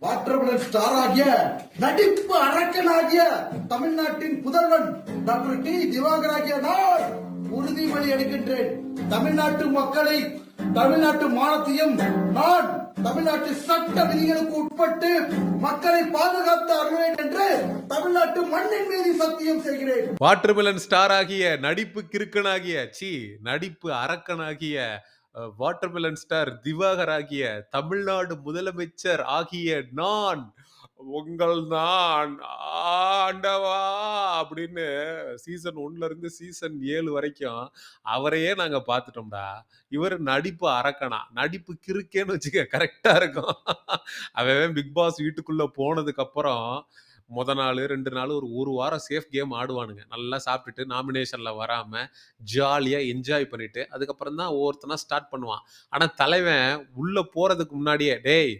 Watermelon star ஆகிய நடிப்பு அரக்கனாகிய தமிழ்நாட்டின் புதல்வன் டாக்டர் டி திவாகர் ஆகிய நான் உறுதிமொழி எடுக்கின்றேன். தமிழ்நாட்டு மக்களை, தமிழ்நாட்டு மானத்தையும் நான் தமிழ்நாட்டு சட்ட விதிகளுக்கு உட்பட்டு மக்களை பாதுகாத்து அருள்வேன் என்று தமிழ்நாட்டு மண்ணின் மீது சத்தியம் செய்கிறேன். வாட்டர்மெலன் ஸ்டார் ஆகிய நடிப்பு கிறுக்கனாகிய நடிப்பு அரக்கனாகிய வாட்டர்மெலன் ஸ்டார் திவாகர் ஆகிய தமிழ்நாடு முதலமைச்சர் ஆகிய நான் உங்கள் நான் ஆண்டவா அப்படின்னு சீசன் 1ல இருந்து சீசன் 7 வரைக்கும் அவரையே நாங்க பார்த்துட்டோம்டா. இவர் நடிப்பு அரக்கனா, நடிப்பு கிறுக்கேன்னு வச்சுக்க கரெக்டா இருக்கும். அவன் பிக் பாஸ் வீட்டுக்குள்ள போனதுக்கு அப்புறம் முத நாள் 2 நாள் ஒரு வாரம் சேஃப் கேம் ஆடுவானுங்க. நல்லா சாப்பிட்டுட்டு நாமினேஷன்ல வராம ஜாலியா என்ஜாய் பண்ணிட்டு அதுக்கப்புறம் தான் ஒவ்வொருத்தனா ஸ்டார்ட் பண்ணுவான். ஆனா தலைவன் உள்ள போறதுக்கு முன்னாடியே டேய்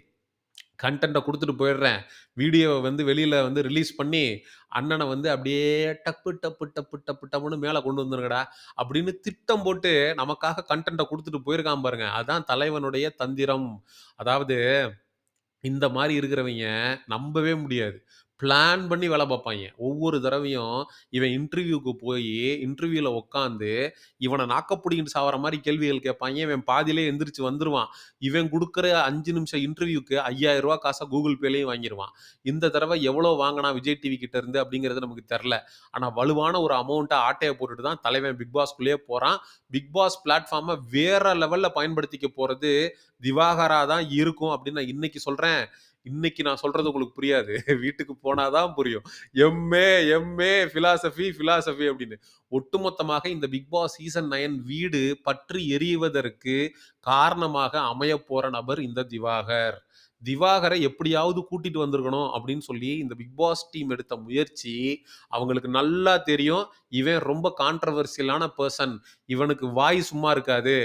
கண்டென்ட்டை கொடுத்துட்டு போயிடுறேன். வீடியோவை வந்து வெளியில வந்து ரிலீஸ் பண்ணி அண்ணனை வந்து அப்படியே டப்பு டப்பு டப்பு டப்பு டப்புன்னு மேலே கொண்டு வந்துருங்கடா அப்படின்னு திட்டம் போட்டு நமக்காக கண்டென்ட்டை கொடுத்துட்டு போயிருக்கான் பாருங்க. அதான் தலைவனுடைய தந்திரம். அதாவது இந்த மாதிரி இருக்கிறவங்க நம்பவே முடியாது. பிளான் பண்ணி வேலை பார்ப்பாய்ங்க. ஒவ்வொரு தடவையும் இவன் இன்டர்வியூக்கு போய் இன்டர்வியூல உட்காந்து இவனை நாக்கப்புடிங்கிட்டு சாவற மாதிரி கேள்விகள் கேட்பாங்க. இவன் பாதியிலே எந்திரிச்சு வந்துருவான். இவன் கொடுக்குற 5 நிமிஷம் இன்டர்வியூக்கு 5000 ரூபா காசை கூகுள் பேலையும் வாங்கிடுவான். இந்த தடவை எவ்வளோ வாங்கினா விஜய் டிவி கிட்ட இருந்து அப்படிங்கிறது நமக்கு தெரில. ஆனால் வலுவான ஒரு அமௌண்ட்டை ஆட்டையை போட்டுட்டு தான் தலைவன் பிக் பாஸ்குள்ளேயே போகிறான். பிக் பாஸ் பிளாட்ஃபார்மை வேற லெவலில் பயன்படுத்திக்க போகிறது திவாகரா தான் இருக்கும் அப்படின்னு நான் இன்னைக்கு சொல்கிறேன். இன்னைக்கு நான் சொல்றது உங்களுக்கு புரியாது. வீட்டுக்கு போனாதான் புரியும். எம்ஏ எம்ஏ பிலாசபி பிலாசபி அப்படின்னு ஒட்டுமொத்தமாக இந்த பிக் பாஸ் சீசன் 9 வீடு பற்றி எரிவதற்கு காரணமாக அமைய போற நபர் இந்த திவாகர். திவாகரை எப்படியாவது கூட்டிட்டு வந்திருக்கணும் அப்படின்னு சொல்லி இந்த பிக் பாஸ் டீம் எடுத்த முயற்சி அவங்களுக்கு நல்லா தெரியும். இவன் ரொம்ப கான்ட்ரவர்சியலான பர்சன். இவனுக்கு வாய் சும்மா இருக்காது.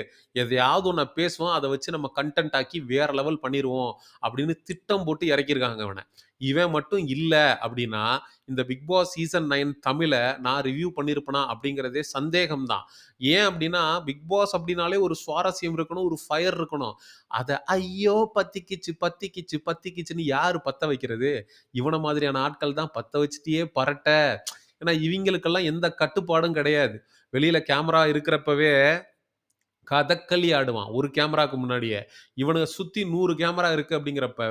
எதையாவது ஒன்று பேசுவோம், அதை வச்சு நம்ம கண்டென்ட் ஆக்கி வேற லெவல் பண்ணிடுவோம் அப்படின்னு திட்டம் போட்டு இறக்கியிருக்காங்க இவனை. இவன் மட்டும் இல்லை அப்படின்னா இந்த பிக் பாஸ் சீசன் 9 தமிழை நான் ரிவ்யூ பண்ணியிருப்பேனா அப்படிங்கிறதே சந்தேகம்தான். ஏன் அப்படின்னா பிக் பாஸ் அப்படின்னாலே ஒரு சுவாரஸ்யம் இருக்கணும், ஒரு ஃபயர் இருக்கணும். அதை ஐயோ பத்திக்கிச்சு பத்திக்கிச்சு பத்திக்கிச்சுன்னு யாரு பத்த வைக்கிறது? இவனை மாதிரியான ஆட்கள் தான் பத்த வச்சுட்டே பரட்ட. ஏன்னா இவங்களுக்கெல்லாம் எந்த கட்டுப்பாடும் கிடையாது. வெளியில கேமரா இருக்கிறப்பவே கதக்களி ஆடுவான் ஒரு கேமராக்கு முன்னாடியே. இவனுங்க சுத்தி 100 கேமரா இருக்கு அப்படிங்கிறப்ப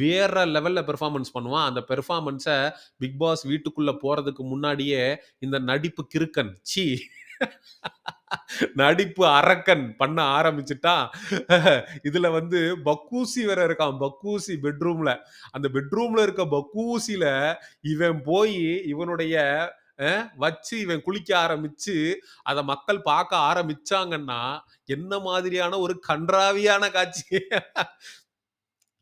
வேற லெவல்ல பெர்ஃபார்மன்ஸ் பண்ணுவான். அந்த பெர்ஃபார்மன்ஸை பிக் பாஸ் வீட்டுக்குள்ள போறதுக்கு முன்னாடியே இந்த நடிப்பு கிறுக்கன் நடிப்பு அரக்கன் பண்ண ஆரம்பிச்சுட்டான். இதுல வந்து பக்கூசி வேற இருக்கான். பக்கூசி பெட்ரூம்ல. அந்த பெட்ரூம்ல இருக்க பக்கூசில இவன் போய் இவனுடைய வச்சு இவன் குளிக்க ஆரம்பிச்சு அதை மக்கள் பார்க்க ஆரம்பிச்சாங்கன்னா என்ன மாதிரியான ஒரு கன்றாவியான காட்சி.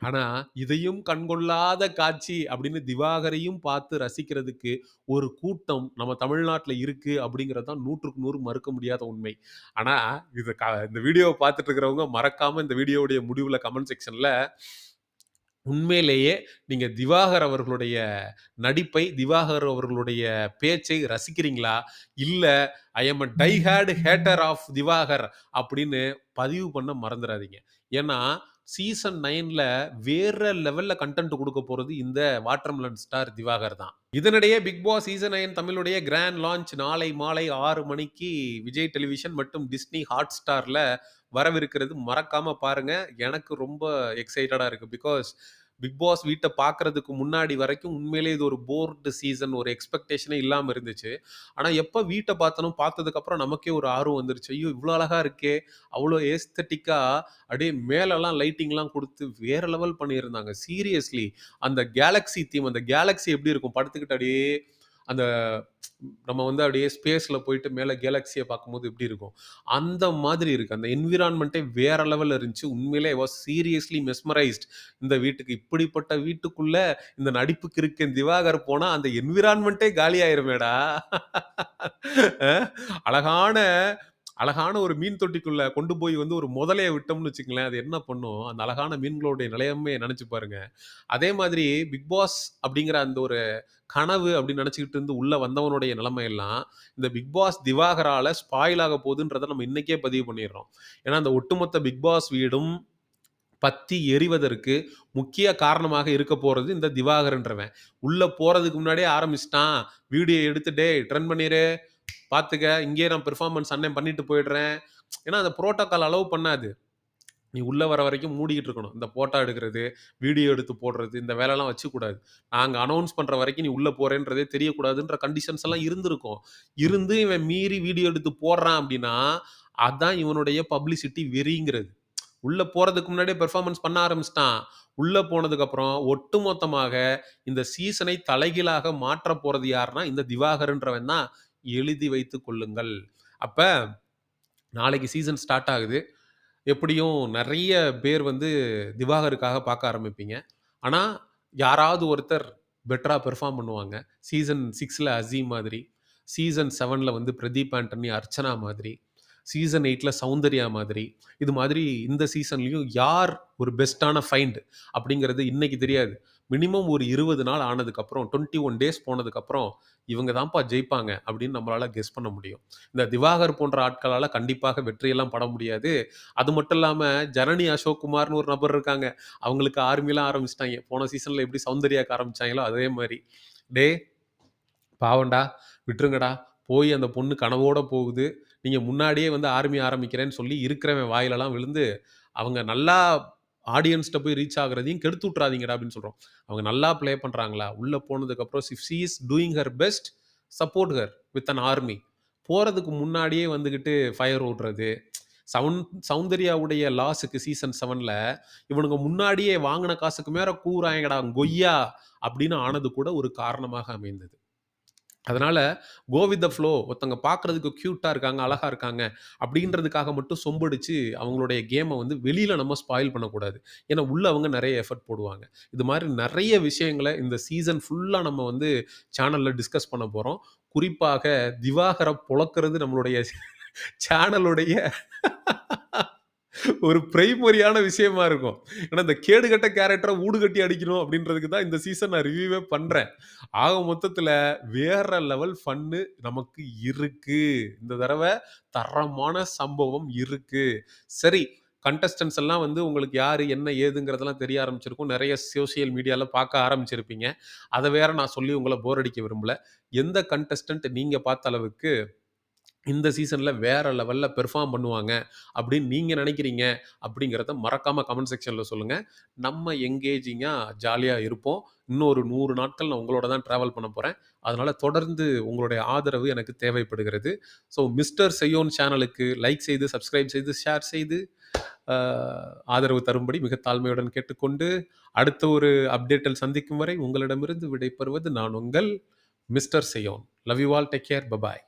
ஆனா இதையும் கண்கொள்ளாத காட்சி அப்படின்னு திவாகரையும் பார்த்து ரசிக்கிறதுக்கு ஒரு கூட்டம் நம்ம தமிழ்நாட்டுல இருக்கு அப்படிங்கிறது தான் 100க்கு 100 மறுக்க முடியாத உண்மை. ஆனா இந்த வீடியோவை பார்த்துட்டு இருக்கிறவங்க மறக்காம இந்த வீடியோவுடைய முடிவுல கமெண்ட் செக்ஷன்ல உண்மையிலேயே நீங்க திவாகர் அவர்களுடைய நடிப்பை, திவாகர் அவர்களுடைய பேச்சை ரசிக்கிறீங்களா? இல்ல I am a die hard hater of Diwakar அப்படின்னு பதிவு பண்ண மறந்துடாதீங்க. ஏன்னா சீசன் 9ல வேற லெவல்ல கண்டென்ட் கொடுக்க போறது இந்த வாட்டர்மெலன் ஸ்டார் திவாகர் தான். இதனிடையே பிக் பாஸ் சீசன் 9 தமிழுடைய கிராண்ட் லான்ச் நாளை மாலை 6 மணிக்கு விஜய் டெலிவிஷன் மற்றும் டிஸ்னி ஹாட் ஸ்டார்ல வரவிருக்கிறது. மறக்காம பாருங்க. எனக்கு ரொம்ப எக்ஸைட்டடா இருக்கு. பிகாஸ் பிக் பாஸ் வீட்டை பார்க்கறதுக்கு முன்னாடி வரைக்கும் உண்மையிலே இது ஒரு போர்டு சீசன், ஒரு எக்ஸ்பெக்டேஷனே இல்லாமல் இருந்துச்சு. ஆனால் எப்போ வீட்டை பார்த்ததுக்கப்புறம் நமக்கே ஒரு ஆர்வம் வந்துருச்சு. ஐயோ இவ்வளோ அழகா இருக்கே, அவ்வளோ ஏஸ்தட்டிக்காக அப்படியே மேலெல்லாம் லைட்டிங்லாம் கொடுத்து வேற லெவல் பண்ணியிருந்தாங்க. சீரியஸ்லி அந்த கேலக்ஸி தீம், அந்த கேலக்ஸி எப்படி இருக்கும் படுத்துக்கிட்டு அப்படியே அந்த நம்ம வந்து அப்படியே ஸ்பேஸ்ல போயிட்டு மேலே கேலக்சியை பார்க்கும்போது எப்படி இருக்கும் அந்த மாதிரி இருக்கு. அந்த என்விரான்மெண்ட்டே வேற லெவல்ல இருந்துச்சு. உண்மையிலே வாஸ் சீரியஸ்லி மெஸ்மரைஸ்ட். இந்த வீட்டுக்கு இப்படிப்பட்ட வீட்டுக்குள்ள இந்த நடிப்புக்கு இருக்க திவாகர் போனா அந்த என்விரான்மெண்ட்டே காலி ஆயிருமேடா. அழகான அழகான ஒரு மீன் தொட்டிக்குள்ள கொண்டு போய் வந்து ஒரு முதலையை விட்டோம்னு வச்சுங்களேன், அது என்ன பண்ணும்? அந்த அழகான மீன்களுடைய நிலையமே நினைச்சு பாருங்க. அதே மாதிரி பிக் பாஸ் அப்படிங்கிற அந்த ஒரு கனவு அப்படின்னு நினைச்சுக்கிட்டு இருந்து உள்ள வந்தவனுடைய நிலைமை எல்லாம் இந்த பிக் பாஸ் திவாகரால ஸ்பாயில் ஆக போகுதுன்றதை நம்ம இன்னைக்கே பதிவு பண்ணிடுறோம். ஏன்னா அந்த ஒட்டுமொத்த பிக் பாஸ் வீடும் பத்தி எரிவதற்கு முக்கிய காரணமாக இருக்க போறது இந்த திவாகர்ன்றவன். உள்ள போறதுக்கு முன்னாடியே ஆரம்பிச்சுட்டான். வீடியோ எடுத்து டேய் ட்ரெண்ட் பண்ணிரு. பாத்துக்க. இங்கேயே நான் பெர்ஃபார்மன்ஸ் அண்ணன் பண்ணிட்டு போயிடுறேன். ஏன்னா அந்த புரோட்டோகால் அலோவ் பண்ணாது. நீ உள்ள வர வரைக்கும் மூடிக்கிட்டு இருக்கணும். இந்த போட்டோ எடுக்கிறது, வீடியோ எடுத்து போடுறது, இந்த வேலைலாம் வச்சுக்கூடாது. நாங்க அனவுன்ஸ் பண்ற வரைக்கும் நீ உள்ள போறேன்றதே தெரியக்கூடாதுன்ற கண்டிஷன்ஸ் எல்லாம் இருந்திருக்கும். இருந்து இவன் மீறி வீடியோ எடுத்து போடுறான் அப்படின்னா, அதான் இவனுடைய பப்ளிசிட்டி வெறிங்கிறது. உள்ள போறதுக்கு முன்னாடியே பெர்ஃபார்மன்ஸ் பண்ண ஆரம்பிச்சுட்டான். உள்ள போனதுக்கப்புறம் ஒட்டுமொத்தமாக இந்த சீசனை தலைகீழாக மாற்றப் போறது யாருன்னா, இந்த திவாகர்ன்றவன் தான். எழுதி வைத்துக் கொள்ளுங்கள். அப்ப நாளைக்கு சீசன் ஸ்டார்ட் ஆகுது. எப்படியும் நெறைய பேர் வந்து திவாகருக்காக பார்க்க ஆரம்பிப்பீங்க. ஆனா, யாராவது ஒருத்தர் பெட்டரா பெர்ஃபார்ம் பண்ணுவாங்க. சீசன் 6ல அசீம் மாதிரி, சீசன் 7ல வந்து பிரதீப் ஆண்டனி, அர்ச்சனா மாதிரி, சீசன் 8ல சௌந்தர்யா மாதிரி, இது மாதிரி இந்த சீசன்லயும் யார் ஒரு பெஸ்ட்டான ஃபைண்ட் அப்படிங்கிறது இன்னைக்கு தெரியாது. மினிமம் ஒரு 20 நாள் ஆனதுக்கப்புறம், 21 டேஸ் போனதுக்கப்புறம், இவங்க தான்ப்பா ஜெயிப்பாங்க அப்படின்னு நம்மளால கெஸ் பண்ண முடியும். இந்த திவாகர் போன்ற ஆட்களால கண்டிப்பாக வெற்றியெல்லாம் பட முடியாது. அது மட்டும் இல்லாம, ஜனனி அசோக்குமார்ன்னு ஒரு நபர் இருக்காங்க. அவங்களுக்கு ஆர்மிலாம் ஆரம்பிச்சுட்டாய்ங்க. போன சீசன்ல எப்படி சௌந்தர்யாக்கு ஆரம்பிச்சாங்களோ, அதே மாரி. டேய் பாவம்டா, விட்டுருங்கடா. போய் அந்த பொண்ணு கனவோட போகுது. நீங்க முன்னாடியே வந்து ஆர்மி ஆரம்பிக்கிறேன்னு சொல்லி இருக்கிறவன் வாயிலலாம் விழுந்து, அவங்க நல்லா ஆடியன்ஸ்ட்ட போய் ரீச் ஆகுறதையும் கெடுத்து விட்றாதீங்கடா அப்படின்னு சொல்றோம். அவங்க நல்லா ப்ளே பண்றாங்களா? உள்ள போனதுக்கப்புறம் if she is doing her best, support her with an army. போறதுக்கு முன்னாடியே வந்துகிட்டு ஃபயர் விடுறது. சவுன் சௌந்தர்யாவுடைய லாஸுக்கு சீசன் 7ல இவனுங்க முன்னாடியே வாங்குன காசுக்கு மேல கூவுறாய்ங்கடா கொய்யா! அப்படின்னு ஆனது கூட ஒரு காரணமாக அமைந்தது. அதனால கோ வித் த ஃப்ளோ. ஒருத்தவங்க பார்க்கறதுக்கு கியூட்டா இருக்காங்க, அழகா இருக்காங்க அப்படின்றதுக்காக மட்டும் சொம்படிச்சு அவங்களுடைய கேம வந்து வெளியில நம்ம ஸ்பாயில் பண்ணக்கூடாது. ஏன்னா உள்ள அவங்க நெறைய எஃபோர்ட் போடுவாங்க. இது மாரி நெறைய விஷயங்கள இந்த சீசன் ஃபுல்லா நம்ம வந்து சேனல்ல டிஸ்கஸ் பண்ண போறோம். குறிப்பாக திவாகர பொளக்குறது நம்மளுடைய சேனலுடைய ஒரு பிரைமரியான விஷயமா இருக்கும். ஏன்னா, இந்த கேடுகெட்ட கேரக்டர வூடு கட்டி அடிக்கணும் அப்படின்றதுக்கு தான் இந்த சீசன் நான் ரிவ்யூவே பண்றேன். ஆக மொத்தத்துல வேற லெவல் ஃபன்னு நமக்கு இருக்கு. இந்த தடவ தரமான சம்பவம் இருக்கு. சரி, கண்டஸ்டன்ட்ஸ் எல்லாம் வந்து உங்களுக்கு யாரு, என்ன, ஏதுங்கிறதெல்லாம் தெரிய ஆரம்பிச்சிருக்கும். நெறைய சோசியல் மீடியால பார்க்க ஆரம்பிச்சிருப்பீங்க. அத வேற நான் சொல்லி உங்கள போர் அடிக்க விரும்பல. எந்த கண்டஸ்டன்ட் நீங்க பார்த்த அளவுக்கு இந்த சீசன்ல வேற லெவல்ல பெர்ஃபார்ம் பண்ணுவாங்க அப்படின்னு நீங்க நினைக்கிறீங்க அப்படிங்கிறத மறக்காம கமெண்ட் செக்ஷன்ல சொல்லுங்க. நம்ம எங்கேஜிங்கா ஜாலியா இருப்போம். இன்னும் ஒரு 100 நாட்கள் நான் உங்களோட தான் டிராவல் பண்ண போறேன். அதனால தொடர்ந்து உங்களுடைய ஆதரவு எனக்கு தேவைப்படுகிறது. ஸோ மிஸ்டர் செய்யோன் சேனலுக்கு லைக் செய்து, சப்ஸ்கிரைப் செய்து, ஷேர் செய்து அ ஆதரவு தரும்படி மிக தாழ்மையுடன் கேட்டுக்கொண்டு, அடுத்த ஒரு அப்டேட்டில் சந்திக்கும் வரை உங்களிடமிருந்து விடைபெறுவது நான் உங்கள் mister Seyyon. Love you all. Take care. Bye bye.